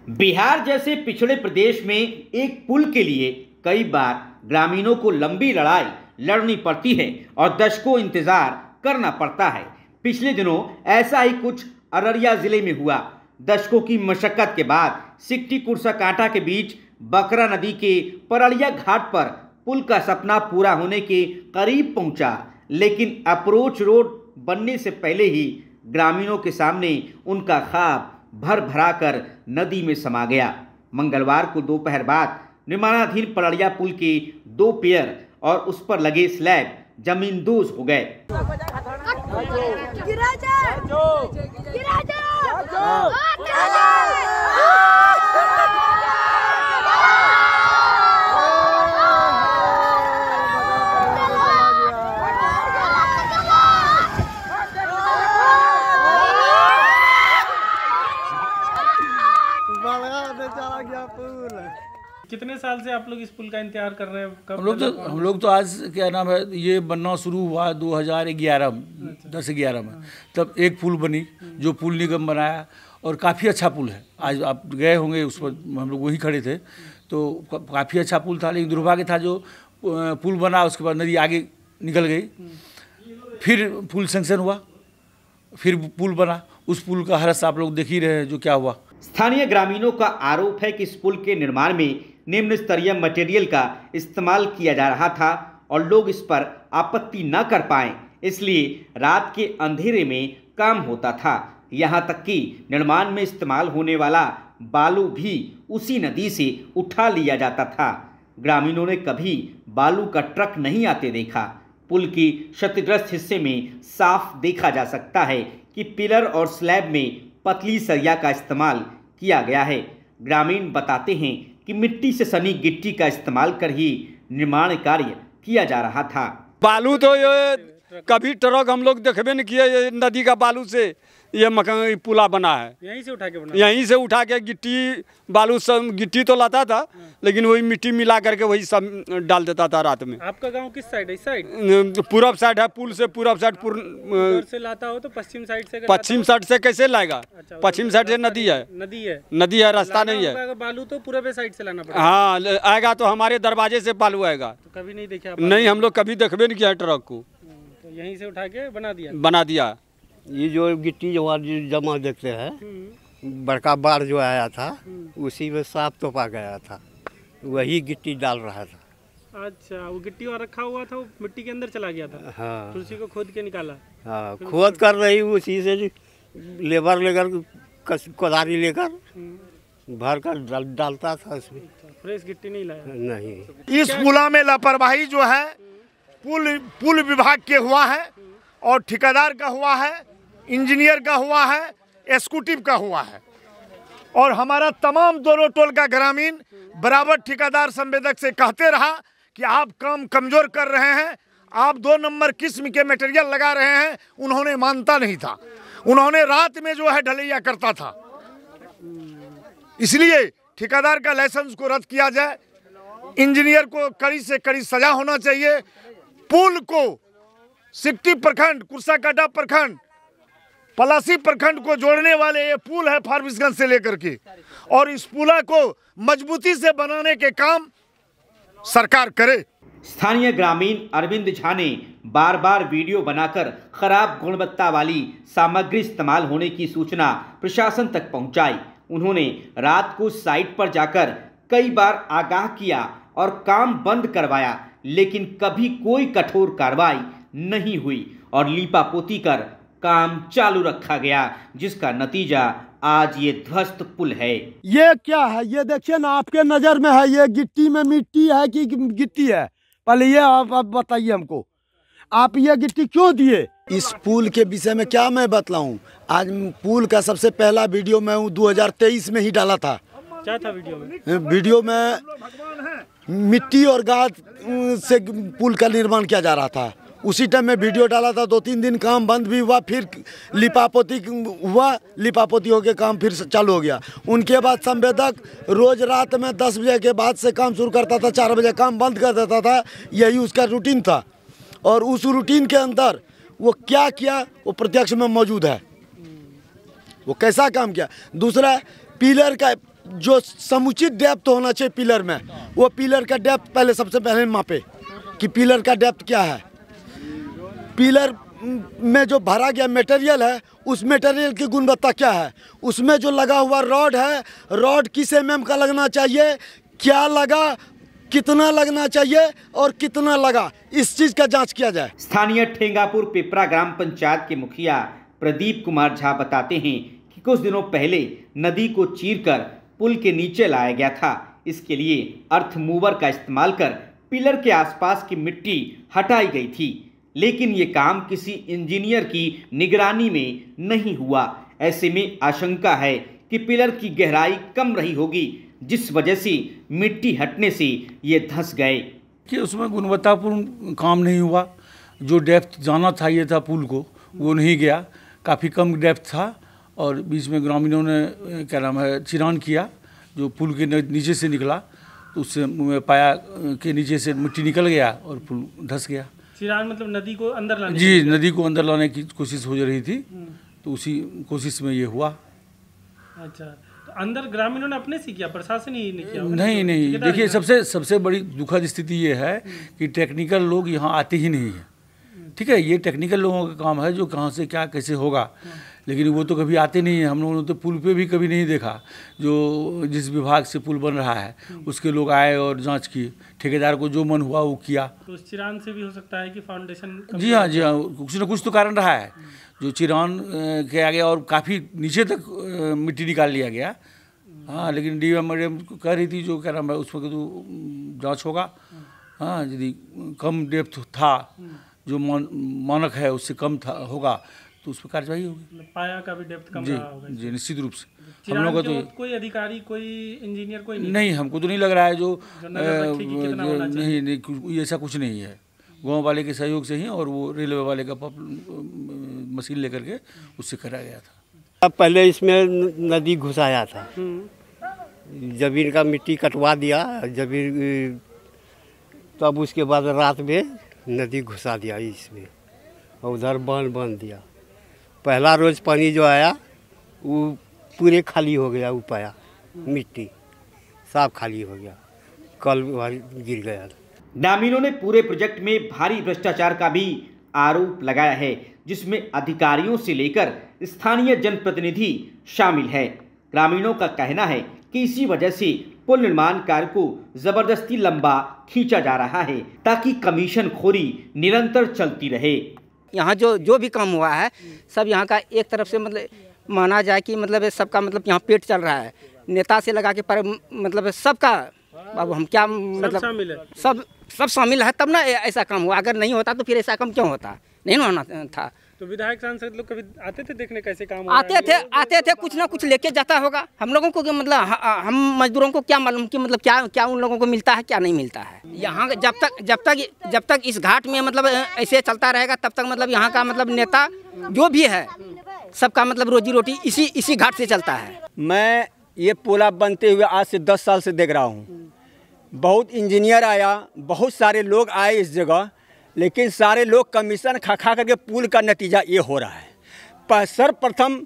बिहार जैसे पिछड़े प्रदेश में एक पुल के लिए कई बार ग्रामीणों को लंबी लड़ाई लड़नी पड़ती है और दशकों इंतजार करना पड़ता है। पिछले दिनों ऐसा ही कुछ अररिया जिले में हुआ। दशकों की मशक्कत के बाद सिकटी कुर्साकांटा के बीच बकरा नदी के परड़िया घाट पर पुल का सपना पूरा होने के करीब पहुंचा, लेकिन अप्रोच रोड बनने से पहले ही ग्रामीणों के सामने उनका ख्वाब भर भरा कर नदी में समा गया। मंगलवार को दोपहर बाद निर्माणाधीन परड़िया पुल के 2 पियर और उस पर लगे स्लैब जमींदोज हो गए। कितने साल से आप लोग इस पुल का इंतजार कर रहे हैं? हम लोग तो आज क्या नाम है, ये बनना शुरू हुआ 2011 10-11 में। तब एक पुल बनी जो पुल निगम बनाया और काफ़ी अच्छा पुल है। आज आप गए होंगे उस पर, हम लोग वहीं खड़े थे, तो काफ़ी अच्छा पुल था। लेकिन दुर्भाग्य था जो पुल बना उसके बाद नदी आगे निकल गई। फिर पुल सेंक्शन हुआ, फिर पुल बना। उस पुल का हरस आप लोग देख ही रहे हैं जो क्या हुआ। स्थानीय ग्रामीणों का आरोप है कि इस पुल के निर्माण में निम्न स्तरीय मटेरियल का इस्तेमाल किया जा रहा था और लोग इस पर आपत्ति न कर पाए, इसलिए रात के अंधेरे में काम होता था। यहां तक कि निर्माण में इस्तेमाल होने वाला बालू भी उसी नदी से उठा लिया जाता था। ग्रामीणों ने कभी बालू का ट्रक नहीं आते देखा। पुल की क्षतिग्रस्त हिस्से में साफ देखा जा सकता है कि पिलर और स्लैब में पतली सरिया का इस्तेमाल किया गया है। ग्रामीण बताते हैं कि मिट्टी से सनी गिट्टी का इस्तेमाल कर ही निर्माण कार्य किया जा रहा था। बालू तो ये कभी ट्रक हम लोग देखबे नहीं किए। ये नदी का बालू से ये मकान पुला बना है। यहीं से उठा के बना? यहीं से उठा के गिट्टी बालू सब, गिट्टी तो लाता था लेकिन वही मिट्टी मिला करके वही सब डाल देता था रात में। आपका गांव किस साइड है? इस साइड पूरब साइड है। पुल से पूरब साइड से लाता हो तो पश्चिम साइड से? पश्चिम साइड से कैसे लाएगा? अच्छा, पश्चिम साइड से नदी है। नदी है, रास्ता नहीं है। बालू तो पूरब साइड से लाना पड़ेगा। हाँ, आएगा तो हमारे दरवाजे से बालू आएगा। तो कभी नहीं देखा? नहीं, हम लोग कभी देखबे नहीं किया ट्रक को। तो यहीं से उठा के बना दिया। ये जो गिट्टी जो जमा देखते हैं, बड़का बाढ़ जो आया था उसी में सांप तोपा गया था, वही गिट्टी डाल रहा था। अच्छा, वो गिट्टी वहाँ रखा हुआ था, वो मिट्टी के अंदर चला गया था। हाँ, तो उसी को खोद के निकाला। हाँ, खोद कर रही उसी से लेबर लेकर कोदारी लेकर भर कर डालता था उसमें। फ्रेश गिट्टी नहीं लाया? नहीं। इस पुला में लापरवाही जो है पुल विभाग के हुआ है और ठेकेदार का हुआ है, इंजीनियर का हुआ है, एग्जीक्यूटिव का हुआ है। और हमारा तमाम दोनों टोल का ग्रामीण बराबर ठेकेदार संवेदक से कहते रहा कि आप काम कमजोर कर रहे हैं, आप 2 नंबर किस्म के मटेरियल लगा रहे हैं। उन्होंने मानता नहीं था। उन्होंने रात में जो है ढलैया करता था। इसलिए ठेकेदार का लाइसेंस को रद्द किया जाए। इंजीनियर को कड़ी से कड़ी सजा होना चाहिए। पुल को सिकटी प्रखंड, कुर्साकांटा प्रखंड, पलासी प्रखंड को जोड़ने वाले ये पुल है फारबिसगंज से लेकर के, और इस पुला को मजबूती से बनाने के काम सरकार करे। स्थानीय ग्रामीण अरविंद झा ने बार बार वीडियो बनाकर खराब गुणवत्ता वाली सामग्री इस्तेमाल होने की सूचना प्रशासन तक पहुंचाई। उन्होंने रात को साइट पर जाकर कई बार आगाह किया और काम बंद करवाया, लेकिन कभी कोई कठोर कार्रवाई नहीं हुई और लीपापोती कर काम चालू रखा गया, जिसका नतीजा आज ये ध्वस्त पुल है। ये क्या है? ये देखिए ना, आपके नजर में है ये गिट्टी में मिट्टी है कि गिट्टी है? पहले ये आप बताइए हमको, आप ये गिट्टी क्यों दिए? इस पुल के विषय में क्या मैं बतलाऊं? आज पुल का सबसे पहला वीडियो मैं 2023 में ही डाला था। क्या था वीडियो में? वीडियो में मिट्टी और गाद से पुल का निर्माण किया जा रहा था। उसी टाइम में वीडियो डाला था। 2-3 दिन काम बंद भी हुआ, फिर लिपापोती हुआ, लिपापोती होके काम फिर चालू हो गया। उनके बाद संवेदक रोज रात में 10 बजे के बाद से काम शुरू करता था, 4 बजे काम बंद कर देता था। यही उसका रूटीन था और उस रूटीन के अंदर वो क्या किया वो प्रत्यक्ष में मौजूद है। वो कैसा काम किया। दूसरा पिलर का जो समुचित डेप्थ होना चाहिए पिलर में, वो पिलर का डेप्थ पहले सबसे पहले मापे कि पिलर का डेप्थ क्या है। पिलर में जो भरा गया मटेरियल है, उस मटेरियल की गुणवत्ता क्या है। उसमें जो लगा हुआ रॉड है, रॉड किस mm का लगना चाहिए, क्या लगा, कितना लगना चाहिए और कितना लगा, इस चीज़ का जांच किया जाए। स्थानीय ठेंगापुर पिपरा ग्राम पंचायत के मुखिया प्रदीप कुमार झा बताते हैं कि कुछ दिनों पहले नदी को चीरकर पुल के नीचे लाया गया था। इसके लिए अर्थ मूवर का इस्तेमाल कर पिलर के आसपास की मिट्टी हटाई गई थी, लेकिन ये काम किसी इंजीनियर की निगरानी में नहीं हुआ। ऐसे में आशंका है कि पिलर की गहराई कम रही होगी, जिस वजह से मिट्टी हटने से ये धंस गए। कि उसमें गुणवत्तापूर्ण काम नहीं हुआ। जो डेप्थ जाना चाहिए था पुल को, वो नहीं गया, काफ़ी कम डेप्थ था। और बीच में ग्रामीणों ने क्या नाम है चिरान किया, जो पुल के नीचे से निकला, तो उससे पाया के नीचे से मिट्टी निकल गया और पुल धंस गया। चिरान मतलब नदी को अंदर लाने? जी, नदी को अंदर लाने की कोशिश हो रही थी, तो उसी कोशिश में ये हुआ। अच्छा, तो अंदर ग्रामीणों ने अपने से किया, प्रशासन ही नहीं किया? नहीं, देखिए सबसे बड़ी दुखद स्थिति ये है कि टेक्निकल लोग यहाँ आते ही नहीं हैं। ठीक है, ये टेक्निकल लोगों का काम है जो कहाँ से क्या कैसे होगा, लेकिन वो तो कभी आते नहीं हैं। हम लोगों ने तो पुल पे भी कभी नहीं देखा। जो जिस विभाग से पुल बन रहा है उसके लोग आए और जांच की, ठेकेदार को जो मन हुआ वो किया। तो उस चिरान से भी हो सकता है कि फाउंडेशन? जी हाँ, कुछ ना कुछ तो कारण रहा है। जो चिरान के आगे और काफ़ी नीचे तक मिट्टी निकाल लिया गया। हाँ, लेकिन डीएम मैडम कह रही थी जो कह रहा है उसमें तो जाँच होगा। हाँ, यदि कम डेप्थ था, जो मानक है उससे कम था होगा, तो उस पर कार्रवाई होगी। पाया का भी डेप्थ कम रहा होगा? जी, निश्चित रूप से। हम लोग तो कोई अधिकारी, कोई इंजीनियर, कोई नहीं, हमको तो नहीं लग रहा है जो नहीं, ऐसा कुछ नहीं है। गांव वाले के सहयोग से ही, और वो रेलवे वाले का मशीन लेकर के उससे कराया गया था। अब पहले इसमें नदी घुसाया था, जमीन का मिट्टी कटवा दिया जमीन, तब उसके बाद रात में नदी घुसा दिया इसमें, और उधर बांध दिया। पहला रोज पानी जो आया वो पूरे खाली हो गया, वो पाया मिट्टी साफ खाली हो गया, कल गिर गया। ग्रामीणों ने पूरे प्रोजेक्ट में भारी भ्रष्टाचार का भी आरोप लगाया है, जिसमें अधिकारियों से लेकर स्थानीय जनप्रतिनिधि शामिल है। ग्रामीणों का कहना है कि इसी वजह से पुल निर्माण कार्य को जबरदस्ती लंबा खींचा जा रहा है, ताकि कमीशन खोरी निरंतर चलती रहे। यहाँ जो भी काम हुआ है सब यहाँ का एक तरफ से मतलब माना जाए कि मतलब सबका मतलब यहाँ पेट चल रहा है, नेता से लगा के पर मतलब सबका। अब हम क्या मतलब सब शामिल है तब ना ऐसा काम हुआ। अगर नहीं होता तो फिर ऐसा काम क्यों होता, नहीं ना होना था। तो विधायक सांसद लोग कभी आते थे देखने कैसे काम आते थे, कुछ ना कुछ लेके जाता होगा। हम लोगों को मतलब हम मजदूरों को क्या मालूम कि मतलब क्या उन लोगों को मिलता है, क्या नहीं मिलता है। यहाँ जब तक इस घाट में मतलब ऐसे चलता रहेगा, तब तक मतलब यहाँ का मतलब नेता जो भी है सबका मतलब रोजी रोटी इसी घाट से चलता है। मैं ये पुला बनते हुए आज से 10 साल से देख रहा हूँ। बहुत इंजीनियर आया, बहुत सारे लोग आए इस जगह, लेकिन सारे लोग कमीशन खा करके पुल का नतीजा ये हो रहा है। सर्वप्रथम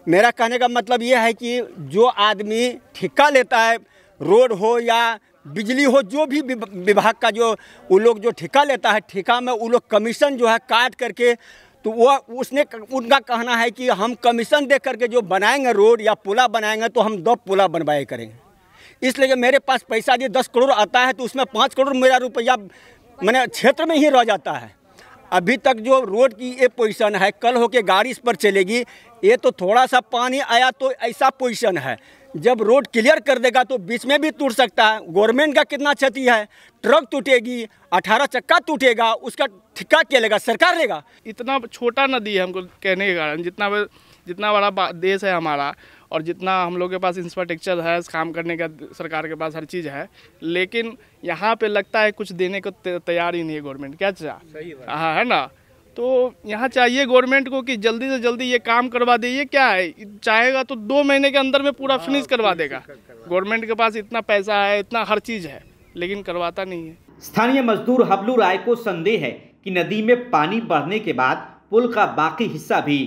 मेरा कहने का मतलब ये है कि जो आदमी ठेका लेता है, रोड हो या बिजली हो, जो भी विभाग का जो वो लोग जो ठेका लेता है, ठेका में वो लोग कमीशन जो है काट करके, तो वो उनका कहना है कि हम कमीशन दे करके जो बनाएंगे रोड या पुला बनाएंगे तो हम 2 पुला बनवाए करेंगे। इसलिए मेरे पास पैसा यदि 10 करोड़ आता है तो उसमें 5 करोड़ मेरा रुपया मैंने क्षेत्र में ही रह जाता है। अभी तक जो रोड की ये पोजीशन है, कल होके गाड़ी इस पर चलेगी, ये तो थोड़ा सा पानी आया तो ऐसा पोजीशन है, जब रोड क्लियर कर देगा तो बीच में भी टूट सकता है। गवर्नमेंट का कितना क्षति है, ट्रक टूटेगी, 18 चक्का टूटेगा, उसका ठेका क्या लेगा, सरकार लेगा। इतना छोटा नदी है, हमको कहने के कारण जितना बड़ा देश है हमारा, और जितना हम लोग के पास इंफ्रास्ट्रक्चर है, काम करने का सरकार के पास हर चीज़ है, लेकिन यहाँ पे लगता है कुछ देने को तैयार ही नहीं है गवर्नमेंट। क्या हाँ है ना, तो यहाँ चाहिए गवर्नमेंट को कि जल्दी से जल्दी ये काम करवा दे। ये क्या है, चाहेगा तो 2 महीने के अंदर में पूरा फिनिश करवा देगा। गवर्नमेंट के पास इतना पैसा है, इतना हर चीज़ है, लेकिन करवाता नहीं है। स्थानीय मजदूर हबलू राय को संदेह है कि नदी में पानी बढ़ने के बाद पुल का बाकी हिस्सा भी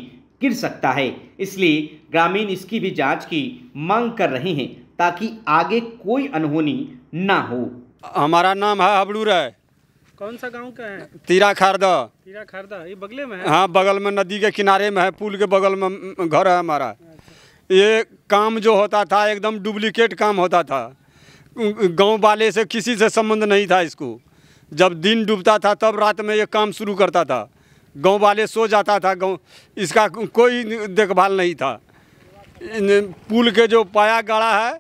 गिर सकता है, इसलिए ग्रामीण इसकी भी जांच की मांग कर रहे हैं। ताकि आगे कोई अनहोनी ना हो। हमारा नाम है हबड़ू राय। कौन सा गांव का है? तीरा खारदा। तीरा खारदा, ये बगले में है? हाँ, बगल में नदी के किनारे में है, पुल के बगल में घर है हमारा। ये काम जो होता था एकदम डुप्लीकेट काम होता था, गांव वाले से किसी से संबंध नहीं था इसको। जब दिन डूबता था तब रात में ये काम शुरू करता था, गांव वाले सो जाता था, गांव इसका कोई देखभाल नहीं था। पुल के जो पाया गाड़ा है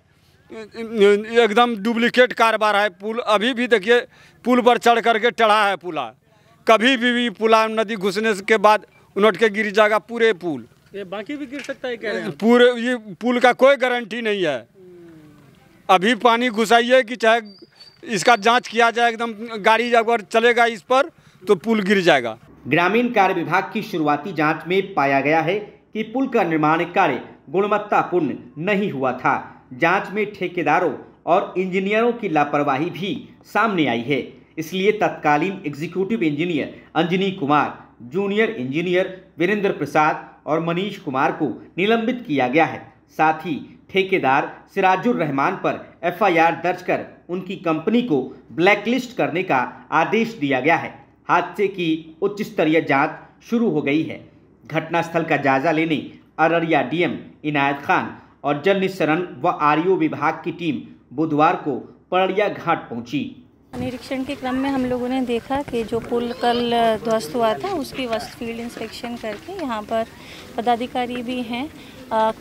एकदम डुप्लीकेट कारोबार है। पुल अभी भी देखिए, पुल पर चढ़ करके टेढ़ा है पुला, कभी भी पुला नदी घुसने के बाद उलट के गिर जाएगा पूरे पुल। ये बाकी भी गिर सकता है कह रहे हैं? पूरे ये पुल का कोई गारंटी नहीं है। अभी पानी घुसाइए कि चाहे इसका जांच किया जाए, एकदम गाड़ी अगर चलेगा इस पर तो पुल गिर जाएगा। ग्रामीण कार्य विभाग की शुरुआती जांच में पाया गया है कि पुल का निर्माण कार्य गुणवत्तापूर्ण नहीं हुआ था। जांच में ठेकेदारों और इंजीनियरों की लापरवाही भी सामने आई है। इसलिए तत्कालीन executive engineer Anjani Kumar, junior engineer Virendra Prasad और मनीष कुमार को निलंबित किया गया है। साथ ही ठेकेदार सिराजुर रहमान पर एफआईआर दर्ज कर उनकी कंपनी को ब्लैकलिस्ट करने का आदेश दिया गया है। हादसे की उच्च स्तरीय जांच शुरू हो गई है। घटनास्थल का जायजा लेने अररिया डीएम इनायत खान और जल निस्सरण व आरईओ विभाग की टीम बुधवार को पड़रिया घाट पहुंची। निरीक्षण के क्रम में हम लोगों ने देखा कि जो पुल कल ध्वस्त हुआ था उसकी वस्त फील्ड इंस्पेक्शन करके यहाँ पर पदाधिकारी भी हैं।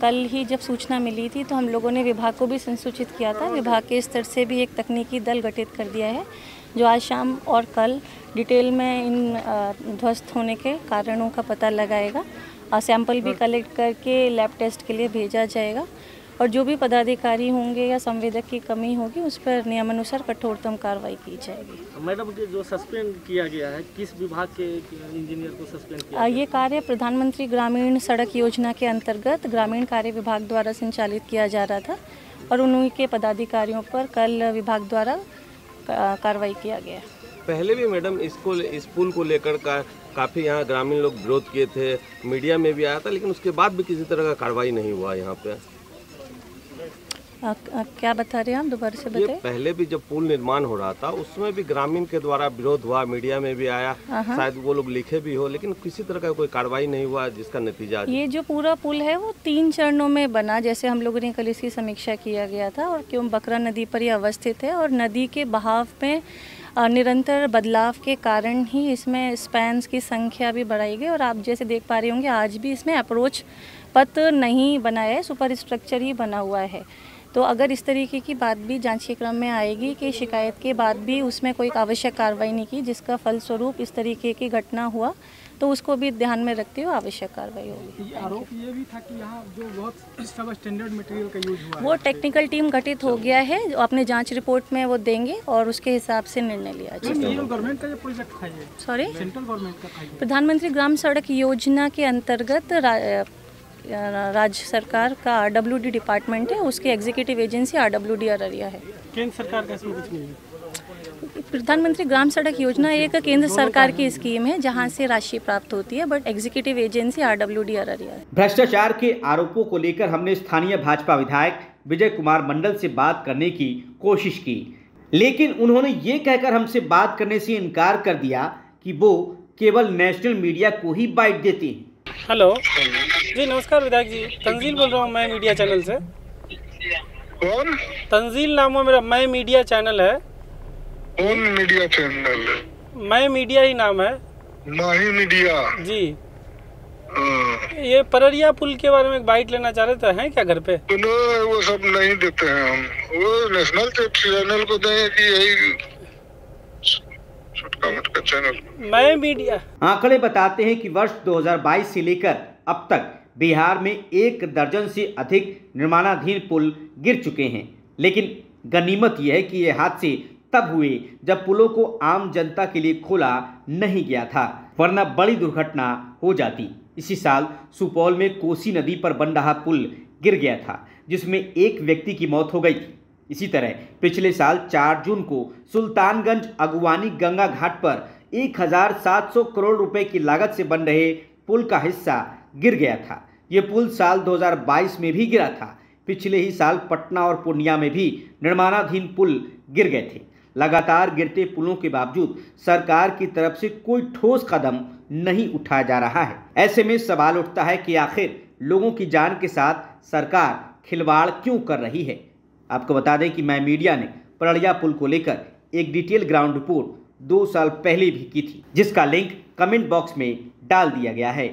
कल ही जब सूचना मिली थी तो हम लोगों ने विभाग को भी संसूचित किया था। विभाग के स्तर से भी एक तकनीकी दल गठित कर दिया है जो आज शाम और कल डिटेल में इन ध्वस्त होने के कारणों का पता लगाएगा। सैंपल भी कलेक्ट करके लैब टेस्ट के लिए भेजा जाएगा और जो भी पदाधिकारी होंगे या संवेदक की कमी होगी उस पर नियमानुसार कठोरतम कार्रवाई की जाएगी। मैडम, जो सस्पेंड किया गया है, किस विभाग के इंजीनियर को सस्पेंड किया? ये कार्य प्रधानमंत्री ग्रामीण सड़क योजना के अंतर्गत ग्रामीण कार्य विभाग द्वारा संचालित किया जा रहा था और उन्हीं के पदाधिकारियों पर कल विभाग द्वारा कार्रवाई किया गया। पहले भी मैडम इस पुल को लेकर काफ़ी यहाँ ग्रामीण लोग विरोध किए थे, मीडिया में भी आया था, लेकिन उसके बाद भी किसी तरह का कार्रवाई नहीं हुआ यहाँ पे। क्या बता रहे हैं आप, दोबारा से बताइए। पहले भी जब पुल निर्माण हो रहा था उसमें भी ग्रामीण के द्वारा विरोध हुआ, मीडिया में भी आया, शायद वो लोग लिखे भी हो, लेकिन किसी तरह का कोई कार्रवाई नहीं हुआ जिसका नतीजा ये जो पूरा पुल है वो 3 चरणों में बना, जैसे हम लोगों ने कल इसकी समीक्षा किया गया था। और क्यों बकरा नदी पर यह अवस्थित है और नदी के बहाव में निरंतर बदलाव के कारण ही इसमें स्पैन्स की संख्या भी बढ़ाई गई। और आप जैसे देख पा रहे होंगे आज भी इसमें अप्रोच पथ नहीं बनाया है, सुपर स्ट्रक्चर ही बना हुआ है। तो अगर इस तरीके की बात भी जांच के क्रम में आएगी कि शिकायत के बाद भी उसमें कोई आवश्यक कार्रवाई नहीं की जिसका फलस्वरूप इस तरीके की घटना हुआ, तो उसको भी ध्यान में रखते हुए आवश्यक कार्रवाई होगी। आरोप ये भी था कि यहाँ जो बहुत सब स्टैंडर्ड मटेरियल का यूज हुआ है, वो टेक्निकल टीम गठित हो गया है, जो अपने जांच रिपोर्ट में वो देंगे और उसके हिसाब से निर्णय लिया जाएगा। सेंट्रल गवर्नमेंट का ये प्रोजेक्ट था, ये सॉरी सेंट्रल गवर्नमेंट का था, प्रधानमंत्री ग्राम सड़क योजना के अंतर्गत राज्य सरकार का RWD डिपार्टमेंट है, उसकी एग्जीक्यूटिव एजेंसी RWD अररिया है। केंद्र सरकार का इसमें कुछ नहीं है। प्रधानमंत्री ग्राम सड़क योजना एक केंद्र सरकार की स्कीम है जहां से राशि प्राप्त होती है, but executive agency RWD Araria है। भ्रष्टाचार के आरोपों को लेकर हमने स्थानीय भाजपा विधायक विजय कुमार मंडल से बात करने की कोशिश की, लेकिन उन्होंने ये कहकर हमसे बात करने से इनकार कर दिया कि वो केवल नेशनल मीडिया को ही बाइट देते हैं। हेलो जी, नमस्कार विधायक जी, तंजील बोल रहा हूँ, मैं मीडिया चैनल से। कौन? तंजील नाम है मेरा, मैं मीडिया चैनल है। कौन मीडिया चैनल? मैं मीडिया ही नाम है। माही मीडिया जी। ये पररिया पुल के बारे में एक बाइट लेना चाह रहे थे, हैं क्या घर पे? वो सब नहीं देते हैं हम, वो नेशनल चैनल को दें कि यही छोटका मोटका चैनल। मैं मीडिया आंकड़े बताते हैं कि वर्ष 2022 से लेकर अब तक बिहार में 1 दर्जन से अधिक निर्माणाधीन पुल गिर चुके हैं, लेकिन गनीमत यह है कि ये हादसे तब हुए जब पुलों को आम जनता के लिए खोला नहीं गया था, वरना बड़ी दुर्घटना हो जाती। इसी साल सुपौल में कोसी नदी पर बन रहा पुल गिर गया था जिसमें एक व्यक्ति की मौत हो गई थी। इसी तरह पिछले साल 4 जून को सुल्तानगंज अगुवानी गंगा घाट पर 1700 करोड़ रुपए की लागत से बन रहे पुल का हिस्सा गिर गया था। ये पुल साल 2022 में भी गिरा था। पिछले ही साल पटना और पूर्णिया में भी निर्माणाधीन पुल गिर गए थे। लगातार गिरते पुलों के बावजूद सरकार की तरफ से कोई ठोस कदम नहीं उठाया जा रहा है। ऐसे में सवाल उठता है कि आखिर लोगों की जान के साथ सरकार खिलवाड़ क्यों कर रही है। आपको बता दें कि मैं मीडिया ने परड़िया पुल को लेकर एक डिटेल ग्राउंड रिपोर्ट 2 साल पहले भी की थी, जिसका लिंक कमेंट बॉक्स में डाल दिया गया है।